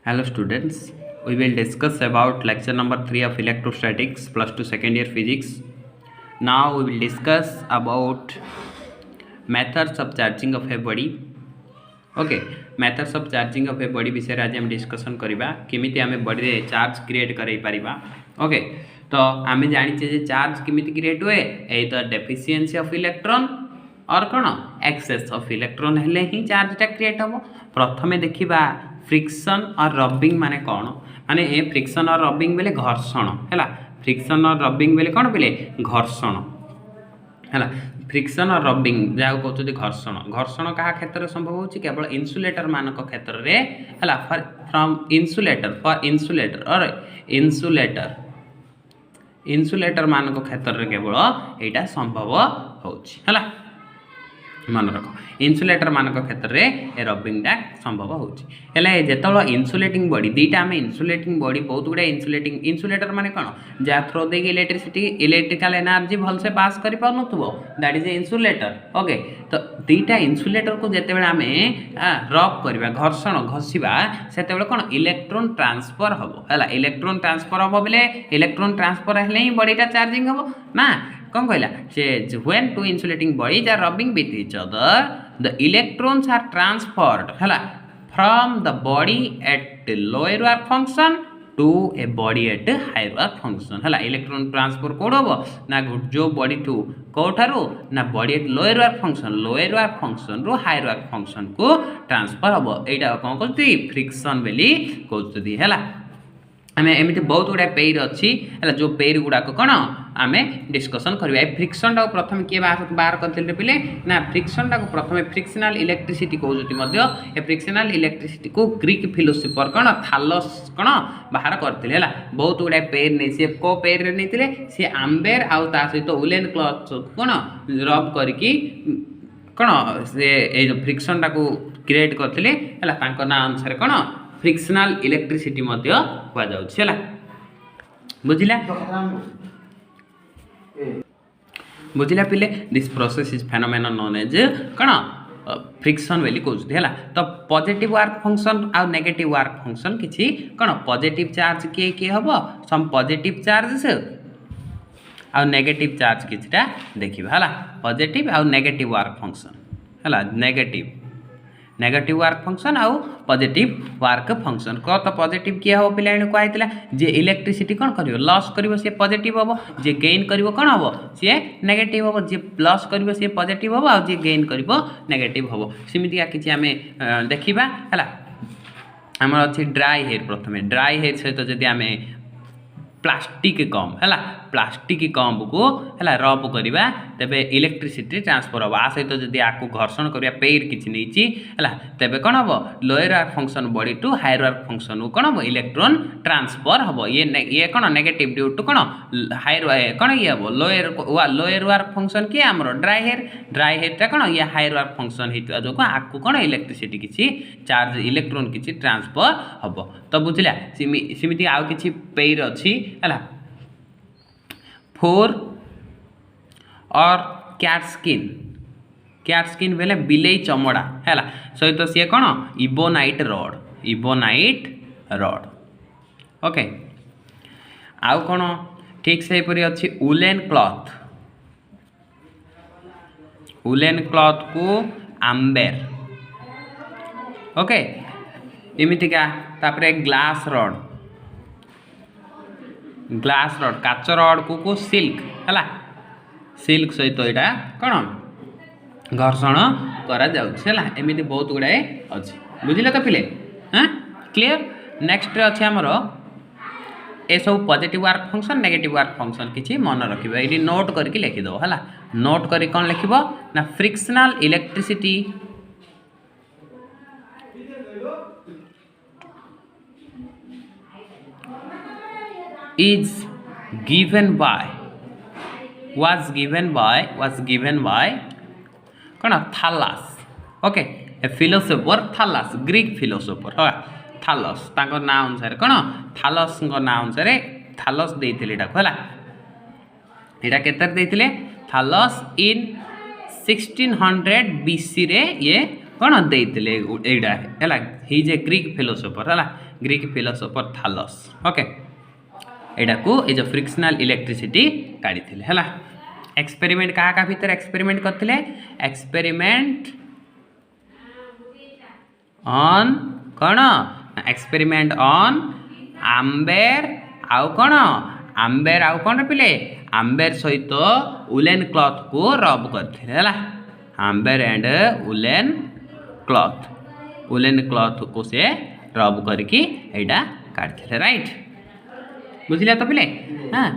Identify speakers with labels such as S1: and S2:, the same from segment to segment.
S1: Hello students, we will discuss about lecture number 3 of electrostatics plus 2 second year physics. Now we will discuss about methods of charging of a body. Okay, methods of charging of a body विषय आज हम discussion करबा केमिति हमें body रे charge create करै परिबा. Okay, तो आमे जानि छे जे चार्ज केमिति क्रिएट होए एतर डेफिशिएंसी ऑफ इलेक्ट्रॉन और कोन एक्सेस ऑफ इलेक्ट्रॉन हेले ही चार्ज टा क्रिएट होबो. प्रथमे देखिबा फ्रिक्शन और रबिंग माने कौन माने ए फ्रिक्शन और रबिंग बेले घर्षण हैला. फ्रिक्शन और रबिंग बेले कौन बेले घर्षण हैला. फ्रिक्शन और रबिंग जाओ कहते घर्षण. घर्षण क्या क्षेत्र संभव होची केवल इन्सुलेटर मानक क्षेत्र रे हैला. फ्रॉम इन्सुलेटर फॉर इन्सुलेटर और इन्सुलेटर मानक क्षेत्र रे केवल एटा संभव होची हैला. मन रख इन्सुलेटर मानक क्षेत्र में रबिंगटा संभव होले जो इन्सुलेटिंग बॉडी दीटा आम इन्सुलेटिंग बॉडी बहुत गुड़ा इन्सुलेटर माने कौन जहाँ थ्रो दे इलेक्ट्रिकल एनर्जी भलसे पास कर दैट इज इन्सुलेटर. ओके, तो दीटा इन्सुलेटर को जिते आम रब करवा घर्षण घषा से कौन इलेक्ट्रॉन ट्रांसफर हम है. इलेक्ट्रॉन ट्रांसफर हम बोले इलेक्ट्रॉन ट्रांसफर हेले ही बॉडीटा चार्जिंग हम ना. कौन कहला से when two insulating bodies are rubbing with each other the electrons are transferred है from the body at lower work function to a body at higher work function है. इलेक्ट्रॉन ट्रांसफर कौन हम ना जो बॉडी टू कौठारू ना body at lower work function रू हायर वर्क फंक्शन को ट्रांसफर हम. यहाँ कौन कहते फ्रिक्शन बेली कहते है. आम एमती बहुत गुड़ा पेयर अच्छी है जो पेयर गुड़ाक कौन आम डिस्कसन करवा. फ्रिक्शन टाक प्रथम किए बाहर करते पिले ना फ्रिक्शन टाक प्रथम फ्रिक्शनल इलेक्ट्रिसिटी कहते. फ्रिक्शनल इलेक्ट्रिसिटी को ग्रीक फिलोसोफर कौन थालस कौन बाहर करते है. बहुत गुड़ा पेयर नहीं सी को पेयर नहीं सी आम्बेर आउ ता सहित उलेन क्लथ कौन रब करके कौन से फ्रिक्शन टाक क्रिएट करते है. ना अनुसार कौन फ्रिक्शनल इलेक्ट्रिसिटी है. बुझिला बुझिला पिले this process is phenomenon known as कौन फ्रिक्शन बेली कहते है. तो पॉजिटिव वर्क फंक्शन आउ नेगेटिव वर्क फंक्शन किसी कौन पॉजिटिव चार्ज किए किए हम सम पॉजिटिव चार्ज आउ नेगेटिव चार्ज किछटा देखिबा है. पॉजिटिव आउ नेगेटिव वर्क फंक्शन है. नेगेटिव वर्क फंक्शन आउ पॉजिटिव वर्क फंक्शन को तो पॉजिटिव किए हम पिला कहला जे इलेक्ट्रिसिटी कौन कर लॉस कर सी पॉजिटिव हम जे गेन कर कौन हम सी नेगेटिव हम जे लॉस कर सी पॉजिटिव हम आउ जे गेन कर नेगेटिव हम. सेमतिका किसी आम देखा है. आम अच्छी ड्राई हेयर प्रथम ड्राई हेयर सहित जदि आम प्लास्टिक कम है प्लास्टिक कम को है रब करवा तेबे इलेक्ट्रिसिटी ट्रांसफर हम. आ सहित जदि आपको घर्षण करवा पेयर किसी नहीं है तेबे कौन हम lower work function body to higher work function को कौन हम इलेक्ट्रॉन ट्रांसफर हम. ये कौन नेगेटिव ड्यू टू कौन हायर कौन ये हम लोअर वर्क फंक्शन किए आम ड्राई हेयर कौन ये हायर वर्क फंक्शन होता जो आपको कौन इलेक्ट्रिसिटी किसी चार्ज इलेक्ट्रॉन किसी ट्रांसफर हम. तो बुझला सेमती आउ किसी पेयर अच्छी है. फोर और कैट स्किन बेले बिलेई चमड़ा है सहित तो सी कौन इबोनाइट रड. ओके, आउ कौन ठीक से अच्छी उलेन क्लथ को आम्बेर. ओके, एमतीका तापरे ग्लास रड काच रड को सिल्क है. सिल्क सहित यहाँ कौन घर्षण करा है. एमती बहुत गुड़ाए अच्छी. बुझिले तो पिले हाँ क्लीयर. नेक्स्ट अच्छे आमर ए सब positive work function negative work function किसी मन रखिबा. ये नोट करके लिखिदेव है. नोट करी कौन लिख ना frictional electricity is was given by कौन थालस. ओके, ए फिलोसोफर थालस ग्रीक फिलोसोफर है. थालस तांको ना अनुसार कौन थालस ना अनुसार थालस देते है. यहाँ के थालस इन 1600 BC रे ये कौन देते एटा है he is a Greek philosopher है ग्रीक फिलोसोफर थालस ओके एटा को ए जो फ्रिक्शनल इलेक्ट्रिसिटी काढ़ी है एक्सपेरिमेंट क्या भीतर एक्सपेरिमेंट करते एक्सपेरिमेंट ऑन कौन एक्सपेरिमेंट ऑन आम्बेर आउ कौन आम्बेर आउ कौन पिले आम्बेर सहित उलेन क्लथ को रब करते है आम्बेर एंड उलेन क्लथ को से रब करके एटा काढ़ते राइट बुझिले तो पिले हाँ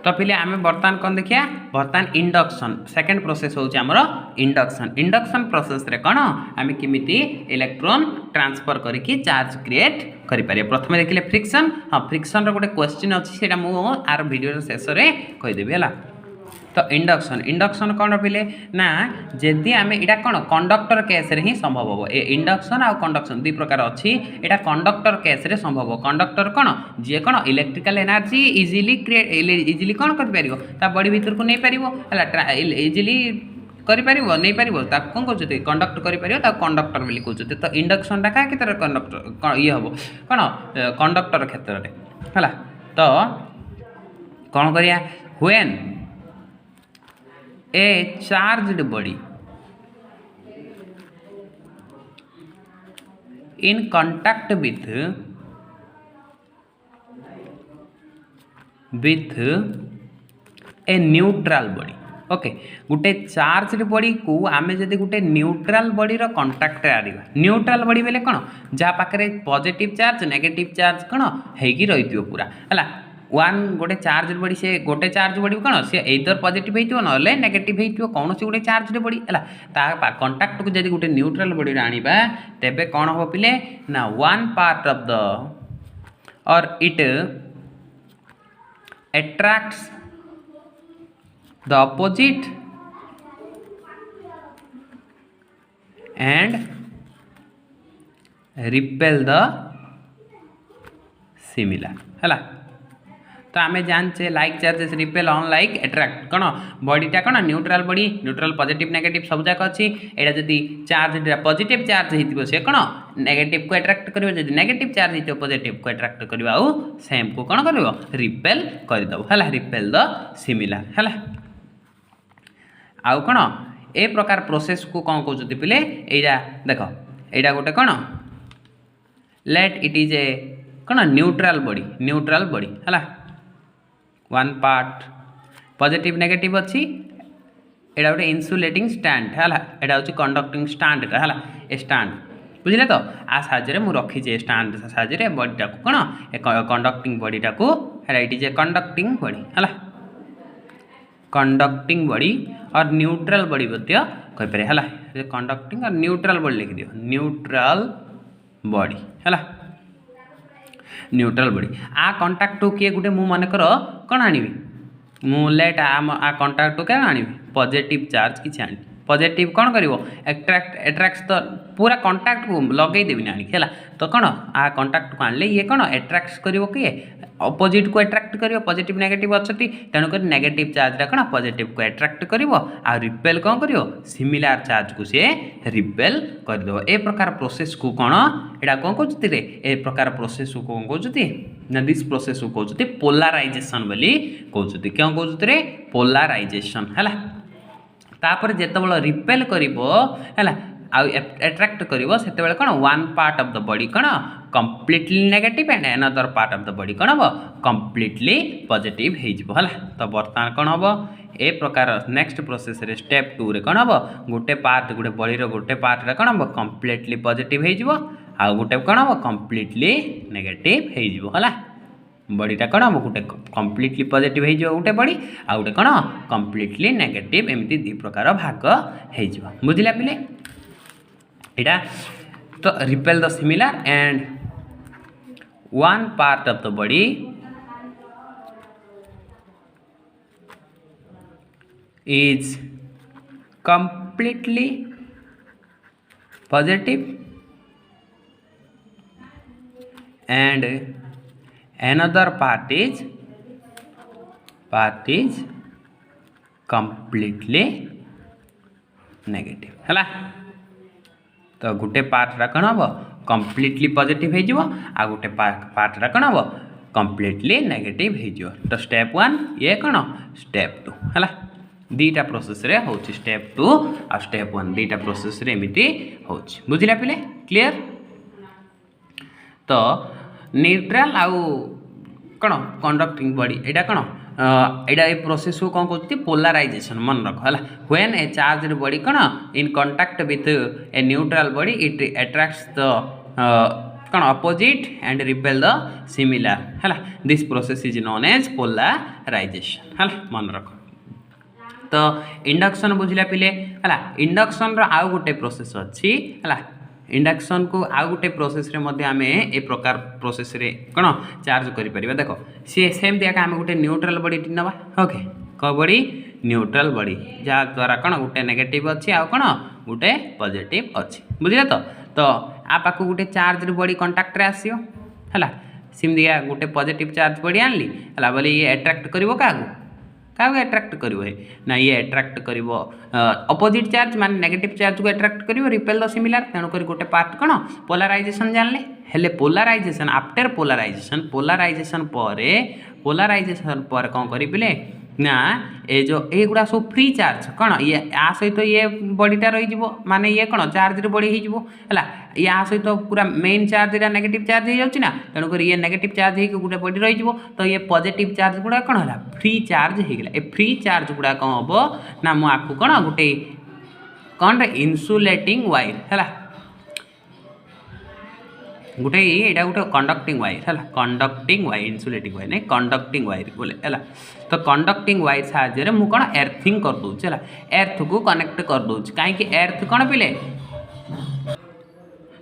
S1: तो पिले आम बर्तमान कौन देखिया बर्तमान इंडक्शन सेकेंड प्रोसेस होउछि हमरो इंडक्शन प्रोसेस रे कौन आम किमिति इलेक्ट्रॉन ट्रांसफर करके चार्ज क्रिएट करि पारे प्रथम देखिले फ्रिक्शन हाँ फ्रिक्शन रो गोटे क्वेश्चन अछि सेटा मु आर वीडियो शेष रे कहि देबी हला तो इंडक्शन कौन पिले ना जदि आम इटा कौन कंडक्टर केस रे ही संभव हो इंडक्शन आ कंडक्शन दुई प्रकार अच्छी एटा कंडक्टर केस रे संभव कंडक्टर कौन जी कौन इलेक्ट्रिकल एनर्जी इजिली कौन कर पारिबो ता बॉडी भीतर को नहीं पारिबो हला इजिली करि पारिबो नहीं पारिबो ता कोन कहउछते कंडक्ट करि पारिबो ता कंडक्टर बोली कहउछते तो इंडक्शन टा का केतर कंडक्टर ये हबो कौन कंडक्टर क्षेत्र रे हला तो कौन करिया when a charged body in contact with a neutral body okay गोटे चार्ज बॉडी को आमे जदि गोटे न्यूट्रल बॉडी रो कांटेक्ट रे आरिबा न्यूट्रल बॉडी बेले कोन जा पाखरे पॉजिटिव चार्ज नेगेटिव चार्ज कोन हेगी रहितियो पूरा हला वन गोटे चार्ज बॉडी से गोटे चार्ज बॉडी कौन सी एदर पॉजिटिव होइतियो नले नेगेटिव होइतियो कौन सी गोटे चार्ज बॉडी है ता कांटेक्ट को जदि गोटे न्यूट्रल बॉडी रे आनिबा तेबे कौन हो पिले ना वन पार्ट ऑफ द और it attracts the opposite and repel the similar है तो आम जाने like charges repel on like attract कौन बॉडीटा कौन neutral body neutral positive negative सब जाक अच्छी एटा जदि चार्ज पॉजिटिव चार्ज होइतिबो से कौन नेगेटिव को एट्राक्ट करिवो जदि नेगेटिव चार्ज होइतिबो पॉजिटिव को एट्राक्ट करिवो आउ सेम को कौन करिवो रिपेल कर दबो हला रिपेल द सिमिलर हला आउ कौन ए प्रकार प्रोसेस को कौन कहउछथि पिले एटा देखो एटा गोटे कौन लेट इट इज ए कौन न्यूट्रल बॉडी हला वन पार्ट पॉजिटिव नेगेटिव अच्छी एटा गोटे इन्सुलेटिंग स्टैंड है एटा हूँ कंडक्टिंग स्टैंड है स्टैंड बुझे तो आ साजे मु रखी स्टैंड साजे बॉडीटा को कौन कंडक्टिंग बॉडीटा को it is a conducting body है कंडक्टिंग बॉडी और न्यूट्रल बॉडी कहीपर है कंडक्टिंग और न्यूट्रल बॉडी लिखि दियो न्यूट्रल बॉडी है न्यूट्रल बॉडी आ कंटाक्ट किए गोटे मु मन कर कौन आनी मु लेट आ कंटाक्ट क्या आनी पॉजिटिव चार्ज किसी आनी पॉजिटिव कौन कर एट्राक्ट तो पूरा कंटाक्ट को लगे देवी आनी है तो कौन आ कंटाक्ट को आनले ये कौन एट्राक्ट कर किए अपोजिट को एट्राक्ट कर पॉजिटिव नेगेटिव अच्छी तेणुक नेगेटिव चार्ज कौन पॉजिटिव को एट्राक्ट कर रिपेल कौन कर सिमिलार चार्ज को सी रिपेल करदेव ए प्रकार प्रोसेस को कौन एटा कौन कहते रे ए प्रकार प्रोसेस को कौन कहते ना दिस प्रोसेस को कहते पोलाराइजेशन बोली कहते क्यों कहते रे पोलाराइजेशन है तापर जितेबाला रिपेल कर एट्राक्ट कर कौन one part of the body कौन completely negative and another part of the body कौन हम कंप्लीटली पॉजिटिव है तो बर्तमान कौन हम ए प्रकार नेक्स्ट प्रोसेस रे स्टेप 2 रे कौन हम गोटे पार्ट गोटे बॉडी रो गोटे पार्ट रे कौन हम कंप्लीटली पॉजिटिव हो गोटे कौन हम कंप्लीटली नेगेटिव है बॉडीटा कौन हम गोटे कंप्लीटली पॉजिटिव हो गोटे बॉडी आ गोटे कौन कंप्लीटली नेगेटिव एमती दी प्रकार भाग हो बुझिला पिले एटा तो repel the similar and one part of the body is completely positive and another part is completely negative है तो गोटे पार्टा कौन हम कम्प्लीटली पॉजिटिव हो आ गोटे पार्टा कौन हम कम्प्लीटली नेगेटिव हो। तो स्टेप 1 ये कौन स्टेप 2 है दीटा प्रोसेस रे होची स्टेप 2 आ स्टेप 1 दीटा प्रोसेस रे एमिति होची बुझिला पिले क्लियर। तो न्यूट्रल आउ कौन कंडक्टिंग बॉडी एटा कौन एटा ए प्रोसेस को कौन कहते पोलराइजेशन मन रख है व्हेन ए चार्ज बॉडी कौन in contact with a neutral body it attracts the कौन opposite and repel the similar है this process is known as polarisation है मन रख। तो इंडक्शन बुझिला पिले है इंडक्शन रो आउ गोटे प्रोसेस अच्छी है इंडक्शन को आउ गोटे प्रोसेस रे मध्य आमे ए प्रकार प्रोसेस रे कौन चार्ज करि परिबा देखो सी सेम दिया आमे गोटे न्यूट्रल बॉडी नबा ओके क बॉडी न्यूट्रल बॉडी जा द्वारा कौन गोटे नेगेटिव अच्छी आ कौन गोटे पॉजिटिव अच्छी बुझिला। तो आ पाखु गोटे चार्ज बॉडी कांटेक्ट रे आसियो है सिम दिया गोटे पॉजिटिव चार्ज बॉडी आनली है बोले ये अट्रैक्ट करिवो कागु क्या अट्रैक्ट करिवो ना ये अट्रैक्ट करिवो अपोजिट चार्ज माने नेगेटिव चार्ज को अट्रैक्ट करिवो रिपेल द सिमिलर तेणु करी गोटे पार्ट कौन पोलराइजेशन जानले हेले पोलराइजेशन आफ्टर पोलराइजेशन पर कौन करिले ना ए जो एगुड़ा सब फ्री चार्ज कौन ये आ सहित ये बॉडीटा रही माने ये कौन चार्ज बॉडी हो या सहित पूरा मेन चार्ज नेगेटिव चार्ज हो जाऊँगी ना तेणुक ये नेगेटिव चार्ज हो गोटे बॉडी रही तो ये पॉजिटिव चार्ज गुड़ा कौन है फ्री चार्ज होगा ए फ्री चार्ज गुड़ा कौन हम ना मुझे कौन गोटे कौन इन्सुलेटिंग वायर है गोटे यहाँ गोटे कंडक्टिंग वायर है कंडक्टिंग वायर इन्सुलेटिंग वायर नहीं कंडक्टिंग वायर बोले है। तो कंडक्टिंग वायर साहाय्य मुझे कौन एर्थिंग कर दूसरी है एर्थ को कनेक्ट कर दूसरी कहीं एर्थ कौन पिले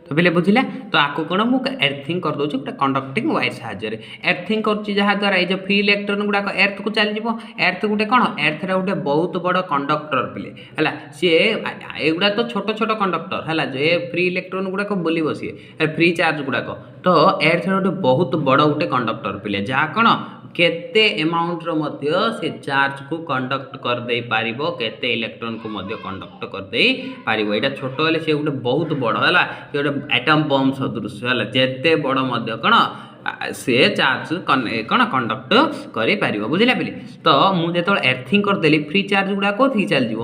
S1: तो पिले बुझिले तो आपको कौन मुझे एर्थिंग कर दूसरी गोटे कंडक्टिंग वायर साहाय्य एर्थिंग करा ये फ्री इलेक्ट्रॉन गुड़ाक एर्थ को चलଯିव एर्थ गोटे कौन एर्थ गोटे बहुत बड़ कंडक्टर पिले है सी एगुड़ा तो छोट छोट कंडक्टर है जो फ्री इलेक्ट्रॉन गुड़ाक बुलव सी फ्री चार्ज गुड़ाक तो एर्थ गोटे बहुत बड़ गोटे कंडक्टर पिले जहाँ कौन केते अमाउंट मध्य से चार्ज को कंडक्ट कर दे पारिबो केते इलेक्ट्रॉन को मध्य कंडक्ट कर दे पारिबो एटा छोटो हेले से गोटे बहुत बड़ है से गोटे एटम बम सदृश है जेते बड़ मध्य कौन से चार्ज कौन कंडक्ट कर पारिबो बुझिला पिले। तो मुझे जो एर्थिंग करदेली फ्री चार्ज गुड़ा कौन चल जाव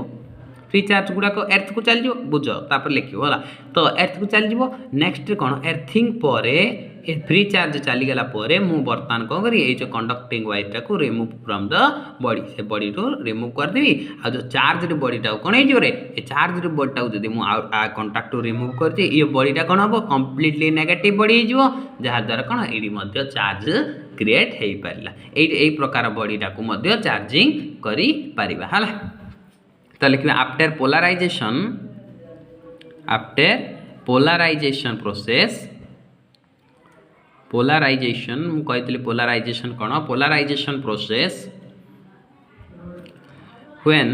S1: फ्री चार्ज गुड़ाक एर्थ को चल जाव बुझ तापर लिखो है तो एर्थ को चल जाव नेक्स्ट कौन एर्थिंग पर ए फ्री चार्ज चलीगला मु बर्तमान कौन करी ये जो कंडक्टिंग वायर को रिमूव फ्रॉम द बॉडी से बॉडी टू रिमूव करदेवी आ जो चार्ज बॉडीटा कौन हो चार्ज बॉडीटा जब मुझे कंटाक्ट रिमूव कर ये बॉडीटा कौन हम कम्प्लीटली नेगेटिव बॉडी हो जहाँद्वारा कौन ये चार्ज क्रिएट हो पारा यही प्रकार बॉडीटा को चार्जिंग कर है। तो लिखा आफ्टर पोलराइजेशन प्रोसेस पोलराइजेशन मुझे पोलराइजेशन कौन polarization process when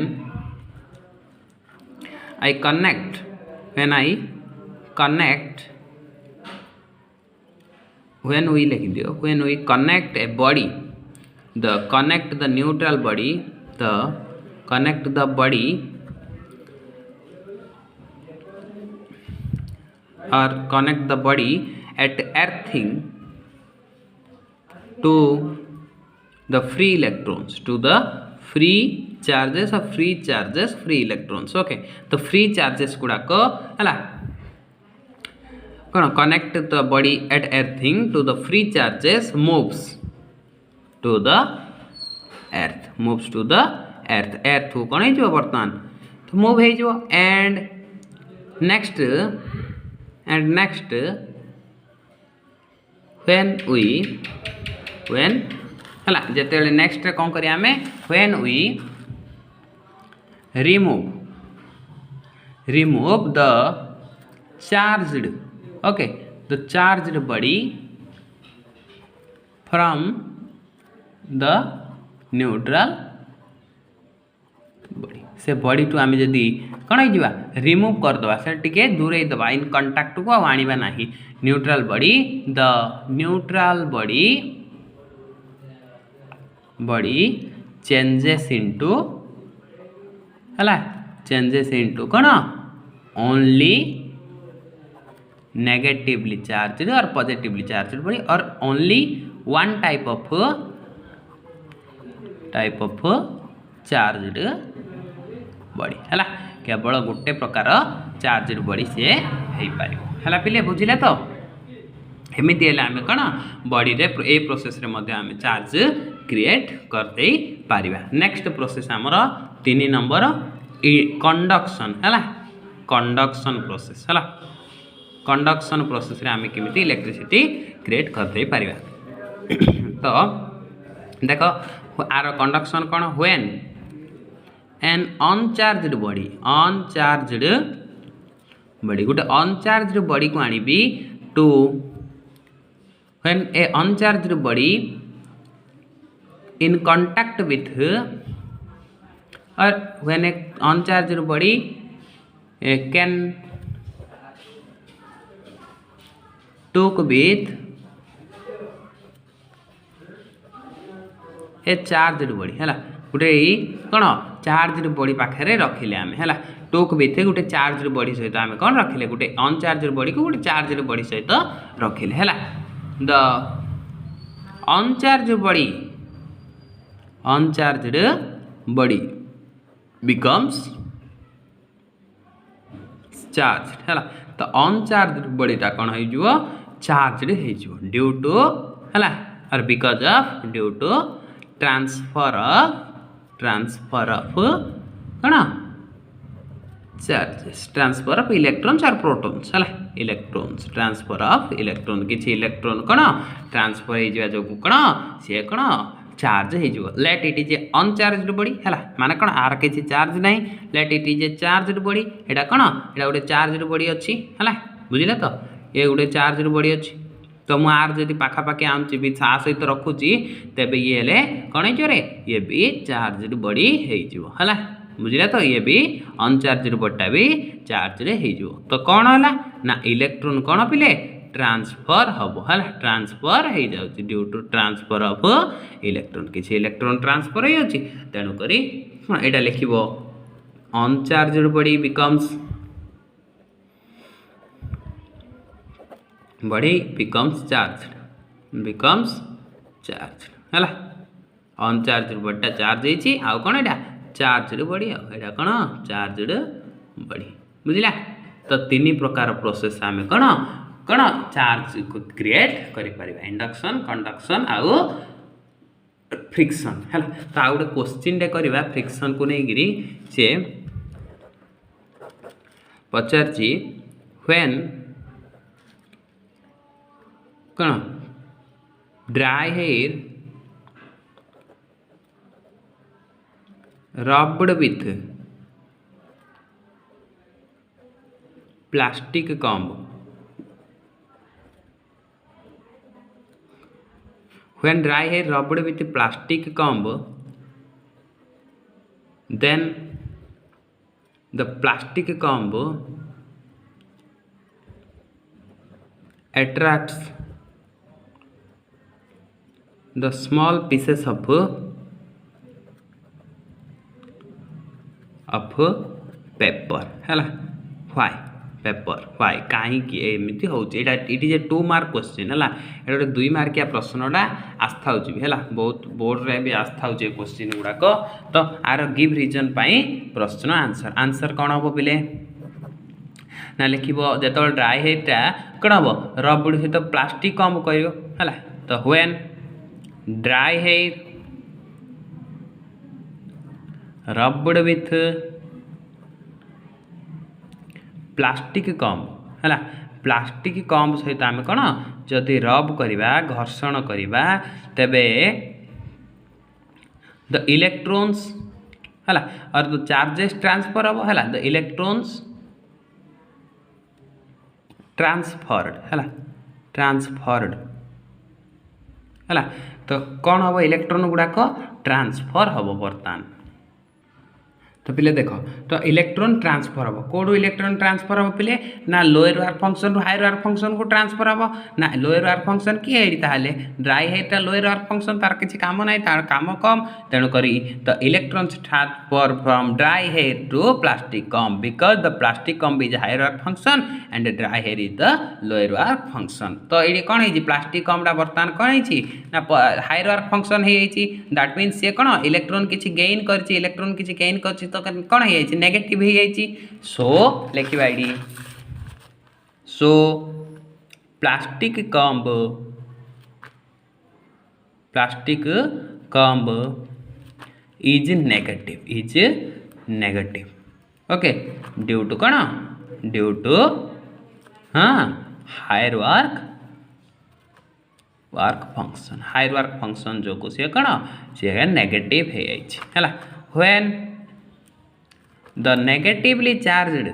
S1: I connect when we connect a body connect the neutral body connect the body or connect the body at earthing to the free electrons to the free charges free electrons okay तो free charges गुड़ाक है कौन connect the body at earthing to the free charges moves to the earth को कौन हो बर्तमान तो move हो and next when है जिते नेक्स्ट कौन करिया आमे when we remove the charged body from the neutral body से बॉडी टू आम जदि कौन हो रिमूव करदे से टी दूरे दबा इन कंटाक्ट को आनिबा नाही neutral body the neutral body changes into कौन ओनली नेगेटिवली चार्ज और पॉजिटिवली चार्ज बॉडी और only one type of charge body है केवल गोटे प्रकार चार्ज बॉडी सी हो पार है पिले बुझिले तो एमती है आम कौन बॉडी रे ए प्रोसेस रे मध्य आम चार्ज क्रिएट करदे पारिबा। नेक्स्ट प्रोसेस आमर 3 नंबर कंडक्शन है कंडक्शन प्रोसेस है कंडक्शन प्रोसेस रे आम केमिति इलेक्ट्रिसिटी क्रिएट करदे पारिबा। तो देख आर कंडक्शन कौन व्हेन एन अनचार्जड बॉडी गोटे अनचार्जड बॉडी को आनिबी to when a uncharged body in contact with or when a uncharged body can took with a charged body है गोटे कौन चार्जड बॉडी पाखे रखिले आम है टोक विथ गोटे चार्जड बॉडी सहित आम कौन रखिले गोटे अनचार्जड बॉडी को गोटे चार्जड बॉडी सहित रखिले है the uncharged body becomes charged है तो अनचार्जड बॉडी टा कौन हो चार्जड हो ड्यू टू है और because of due to transfer of कौन चार्जेस ट्रांसफर ऑफ इलेक्ट्रॉन्स और प्रोटॉन्स है इलेक्ट्रॉन्स ट्रांसफर ऑफ इलेक्ट्रॉन किसी इलेक्ट्रॉन कौन ट्रांसफर हो जो कौन सी कौन चार्ज हो let it is a uncharged body है माने कौन आर किसी चार्ज ना let it is a charged body एटा कौन एटा गोटे चार्जड बॉडी अच्छी है बुझिले तो ये गोटे चार्जड बॉडी अच्छी तो मु आर जदि पाखापाखि आमुची भी सा सहित रखुची तेबे ये हेले कौन हो ये भी चार्जड बॉडी हो है बुझिले तो ये भी अनचार्जड बॉडीटा भी चार्ज रे हो तो कौन है ना इलेक्ट्रॉन कौन पिले ट्रांसफर हम है ट्रांसफर हो जाए due to transfer of electron किसी इलेक्ट्रॉन ट्रांसफर हो तेणुक यहाँ लिख अनचार्जड बॉडी बिकम्स चार्ज है अनचार्जड बॉडीटा चार्ज होती आउ कौन एटा चार्जड बॉडी एटा कौन चार्जड बॉडी बुझला तो 3 प्रकार प्रोसेस आम कौन कौन चार्ज को क्रिएट कर इंडक्शन कंडक्शन आउ फ्रिक्शन है तो आउ गोटे क्वेश्चन टे करवा फ्रिक्शन को लेकिन सी पचारची व्हेन कौन dry hair rubbed with plastic comb when dry hair rubbed with plastic comb then the plastic comb attracts the small pieces of paper है व्हाई पेपर व्हाई कहीं एमती होता it is a 2 mark question है ये गोटे 2 मार्किया प्रश्नटा आस्था भी है बहुत बोर्ड रे भी आस्था हो क्वेश्चन गुड़ाक तो आर गिव रीजन पाई प्रश्न आंसर आंसर कौन हम पिले ना लिख जो ड्राई हेयरटा कौन हम रबड़ सहित प्लास्टिक कम कर तो व्हेन ड्राई हेयर रबड़ विथ प्लास्टिक कम है प्लास्टिक कम सहित आम कौन जदि रब करवा घर्षण करवा तेबे द इलेक्ट्रॉन्स है और द चार्जेस ट्रांसफर हम है द इलेक्ट्रॉन्स ट्रांसफर्ड है तो कौन हम इलेक्ट्रॉन गुड़ाक ट्रांसफर हम बर्तमान तो पिले देख तो इलेक्ट्रॉन ट्रांसफर हम कौटू इलेक्ट्रॉन ट्रांसफर हम पिले ना लोअर वर्क फंक्शन रु हायर वर्क फंक्शन को ट्रांसफर हम ना लोअर वर्क फंक्शन किए ताहले ड्राई हेयरटा लोअर वर्क फंक्शन तार किसी काम ना तार काम कम तेणुक the electrons transfer from dry hair to plastic comb because the plastic comb is higher work function and dry hair is the lower work function तो ये कौन है प्लास्टिक कमटा बर्तमान कौन है ना हायर वर्क फंक्शन है दैट मीन सी कौन इलेक्ट्रॉन किसी गेन कर इलेक्ट्रॉन किसी गेन कर तो कौन है नेगेटिव है सो लिखा ये so plastic comb is negative okay due to कौन ड्यू टू हाँ हायर वर्क फंक्शन जो को सी कौन सी नेगेटिव है व्हेन द नेगेटिवली चार्ज्ड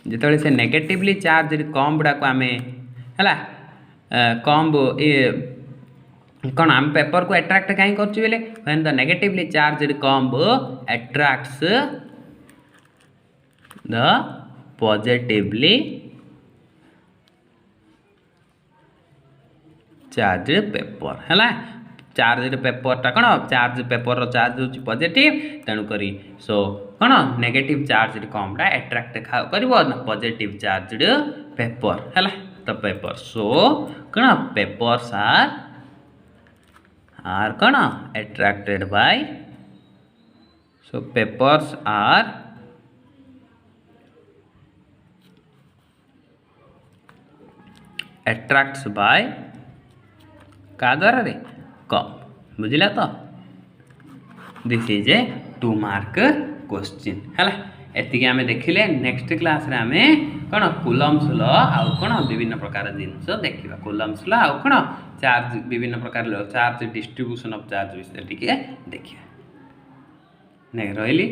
S1: जिते से नेगेटिवली चार्ज कम्बड़ा को आम है कम्ब कौन आम पेपर को अट्राक्ट कहीं कर when the negatively charge comb attracts the positively charge paper है चार्ज पेपरटा कौन चार्ज पेपर चार्ज हो पॉजिटिव तेणुक सो कौन नेगेटिव चार्ज कम्बटा अट्रैक्ट कर पॉजिटिव चार्ज पेपर है तो पेपर सो कौन पेपर्स आर कौन attracted by so papers are attracts by का द्वारा रे कम बुझला तो this is a 2 mark question है एतिक आम देखिले नेक्स्ट क्लास रे आमे कौन कूलम्स लॉ आउ कौन विभिन्न प्रकार जिनस देखा कूलम्स लॉ आउ कौन चार्ज विभिन्न प्रकार चार्ज डिस्ट्रीब्यूशन ऑफ चार्ज विषय टिके देखिए नहीं रही